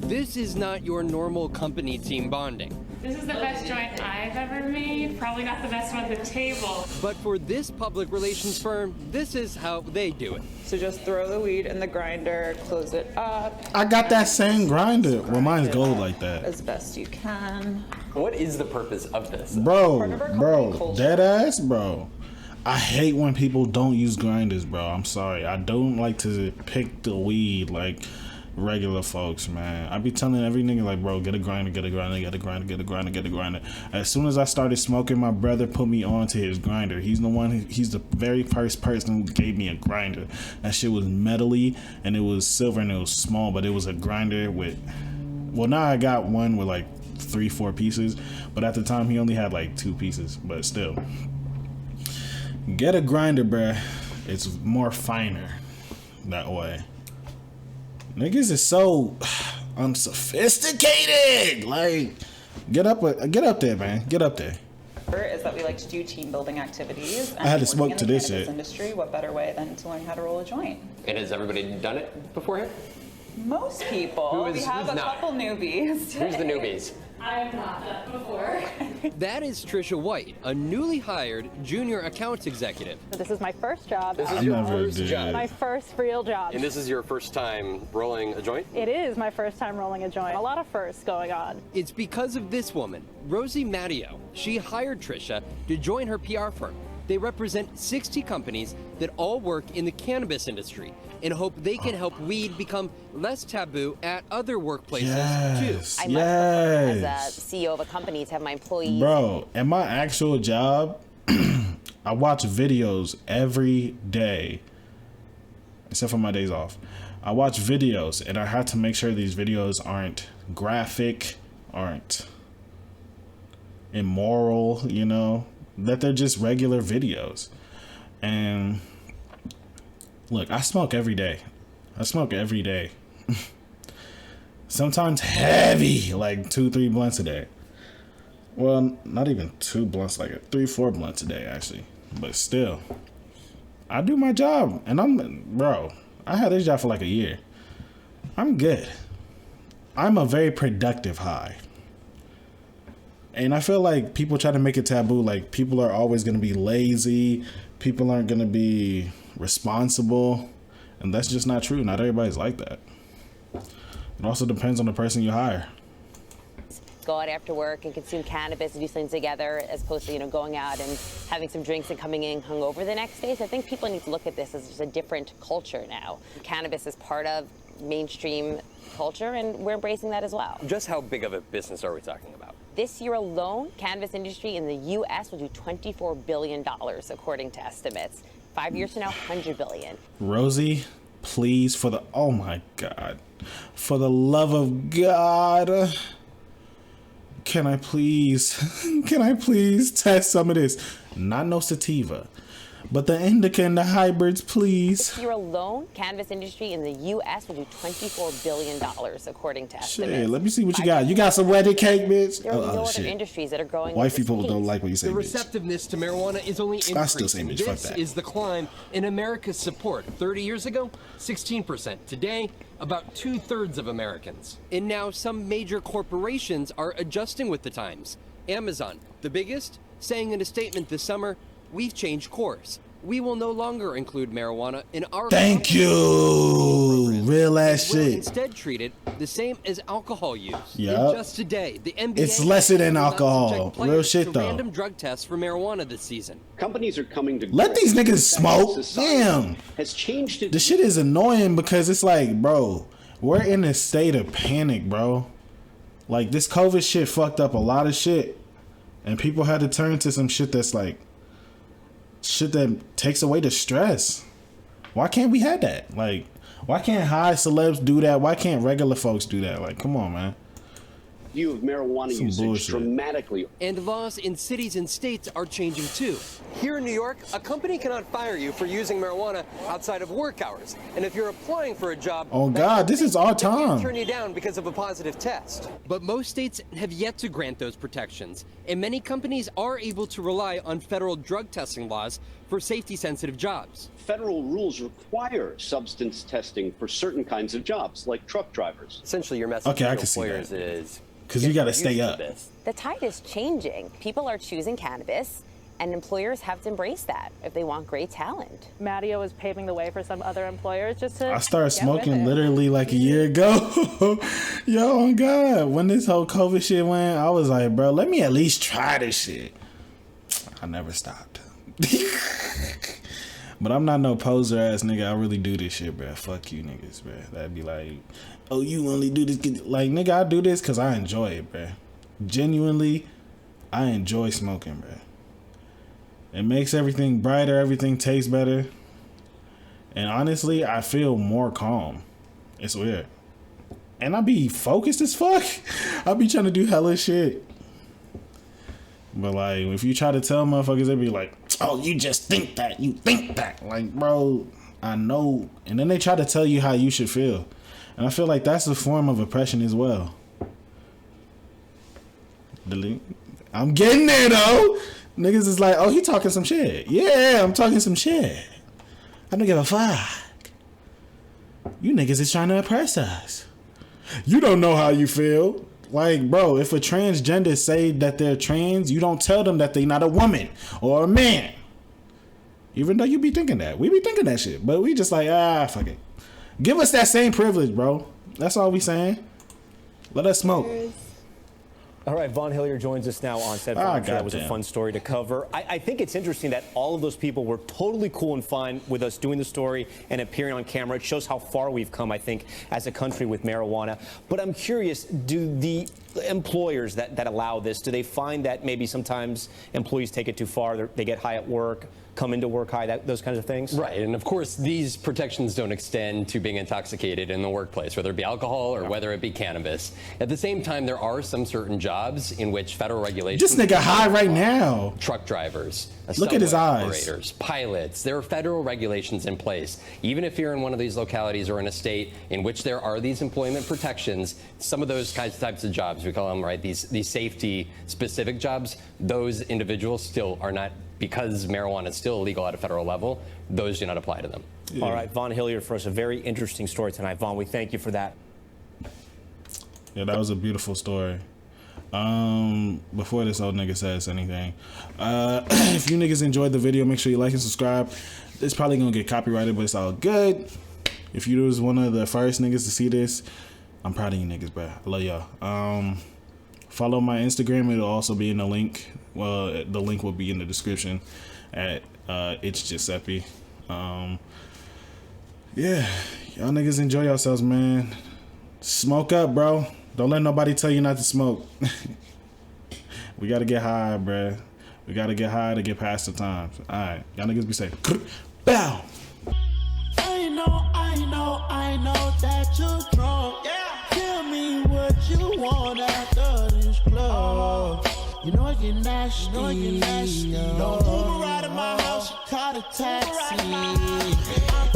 This is not your normal company team bonding. This is the best joint I've ever made. Probably not the best one at the table. But for this public relations firm, this is how they do it. So just throw the weed in the grinder, close it up. I got that same grinder. Well, mine's gold like that. As best you can. What is the purpose of this? Bro, dead ass, bro. I hate when people don't use grinders, bro. I'm sorry. I don't like to pick the weed like regular folks, man. I be telling every nigga like, bro, get a grinder, get a grinder, get a grinder, get a grinder, get a grinder. As soon as I started smoking, my brother put me on to his grinder. He's the very first person who gave me a grinder. That shit was metally and it was silver and it was small, but it was a grinder with, well, now I got one with like 3-4 pieces, but at the time he only had like 2 pieces, but still. Get a grinder, bruh. It's more finer that way. Niggas is so unsophisticated. Like, get up there, man. Get up there. Is that we like to do team building activities. And I had to smoke to this shit. Industry, what better way than to learn how to roll a joint? And has everybody done it beforehand? Most people. We have a couple newbies. Who's the newbies? I have not done before. That is Trisha White, a newly hired junior accounts executive. This is my first job. This is your first job. My first real job. And this is your first time rolling a joint? It is my first time rolling a joint. A lot of firsts going on. It's because of this woman, Rosie Matteo. She hired Trisha to join her PR firm. They represent 60 companies that all work in the cannabis industry and hope they can help weed become less taboo at other workplaces too. I much prefer as a CEO of a company to have my employees. Bro, at my actual job, I watch videos every day, except for my days off. I watch videos and I have to make sure these videos aren't graphic, aren't immoral, you know, that they're just regular videos. And look, I smoke every day. I smoke every day. Sometimes heavy, like 2-3 blunts a day. Well, not even 2 blunts, like 3-4 blunts a day, actually. But still, I do my job. And bro, I had this job for like a year. I'm good. I'm a very productive high. And I feel like people try to make it taboo. Like, people are always going to be lazy. People aren't going to be responsible. And that's just not true. Not everybody's like that. It also depends on the person you hire. Go out after work and consume cannabis and do things together, as opposed to, you know, going out and having some drinks and coming in hungover the next day. So I think people need to look at this as just a different culture now. Cannabis is part of mainstream culture, and we're embracing that as well. Just how big of a business are we talking about? This year alone, cannabis industry in the U.S. will do $24 billion, according to estimates. 5 years from now, $100 billion. Rosie, please, oh my God, for the love of God, can I please test some of this? Not no sativa, but the indica and the hybrids, please. This year alone, cannabis industry in the U.S. will do $24 billion, according to estimates. Shit, let me see what you got. You got some wedding cake, bitch? There are no other industries that are growing. White people don't like what you say, The bitch. receptiveness to marijuana is only increasing. I still say bitch, fuck This that. is the climb in America's support. 30 years ago, 16%. Today, about 2/3 of Americans. And now some major corporations are adjusting with the times. Amazon, the biggest, saying in a statement this summer, "We've changed course. We will no longer include marijuana in our." Thank you. Real ass We'll shit. instead treat it the same as alcohol use. Yep. And just today, the NBA It's lesser than will not alcohol. subject players Real shit, to though. Random drug tests for marijuana this season. Companies are coming to Let these niggas smoke. Damn. Has changed it. The shit is annoying because it's like, bro, we're in a state of panic, bro. Like, this COVID shit fucked up a lot of shit. And people had to turn to some shit that's like, shit that takes away the stress. Why can't we have that? Like, why can't high celebs do that? Why can't regular folks do that? Like, come on, man. View of marijuana Some usage bullshit. dramatically. And laws in cities and states are changing too. Here in New York, a company cannot fire you for using marijuana outside of work hours. And if you're applying for a job, Oh God, this is our they can't time. turn you down because of a positive test. But most states have yet to grant those protections, and many companies are able to rely on federal drug testing laws for safety-sensitive jobs. Federal rules require substance testing for certain kinds of jobs, like truck drivers. Essentially, your message Okay, I to can see employers that. is Because you got to stay up. The tide is changing. People are choosing cannabis, and employers have to embrace that if they want great talent. Matteo is paving the way for some other employers just to I started get with smoking it. literally like a year ago. Yo, oh God. When this whole COVID shit went, I was like, bro, let me at least try this shit. I never stopped. But I'm not no poser ass nigga. I really do this shit, bro. Fuck you niggas, bro. That'd be like, oh, you only do this. Like, nigga, I do this because I enjoy it, bro. Genuinely, I enjoy smoking, bro. It makes everything brighter. Everything tastes better. And honestly, I feel more calm. It's weird. And I be focused as fuck. I be trying to do hella shit. But like, if you try to tell motherfuckers, they be like, oh, you just think that. You think that. Like, bro, I know. And then they try to tell you how you should feel. And I feel like that's a form of oppression as well. Delete. I'm getting there, though. Niggas is like, oh, he talking some shit. Yeah, I'm talking some shit. I don't give a fuck. You niggas is trying to oppress us. You don't know how you feel. Like, bro, if a transgender say that they're trans, you don't tell them that they not a woman or a man. Even though you be thinking that. We be thinking that shit. But we just like, fuck it. Give us that same privilege, bro. That's all we saying. Let us smoke. All right, Von Hillier joins us now on set. That was a fun story to cover. I think it's interesting that all of those people were totally cool and fine with us doing the story and appearing on camera. It shows how far we've come, I think, as a country with marijuana. But I'm curious, do the employers that allow this, do they find that maybe sometimes employees take it too far? They get high at work, come into work high, those kinds of things? Right, and of course, these protections don't extend to being intoxicated in the workplace, whether it be alcohol or whether it be cannabis. At the same time, there are some certain jobs in which federal regulations... This nigga high right now. Truck drivers, look at his eyes. Operators, pilots. There are federal regulations in place. Even if you're in one of these localities or in a state in which there are these employment protections, some of those types of jobs, we call them, right, these safety-specific jobs, those individuals still are not, because marijuana is still illegal at a federal level, those do not apply to them. Yeah. All right, Von Hillier, for us, a very interesting story tonight. Von, we thank you for that. Yeah, that was a beautiful story. Before this old nigga says anything, if you niggas enjoyed the video, make sure you like and subscribe. It's probably gonna get copyrighted, but it's all good. If you was one of the first niggas to see this, I'm proud of you niggas, bro. I love y'all. Follow my Instagram. It'll also be in the link. Well, the link will be in the description at It's Just Seppy. Yeah, y'all niggas enjoy yourselves, man. Smoke up, bro. Don't let nobody tell you not to smoke. We gotta get high, bro. We gotta get high to get past the times. All right, y'all niggas be safe. Bow. I know that you're drunk. Yeah. Tell me what you want after this club. You know I get nasty. Don't Uber right at my house, call a taxi.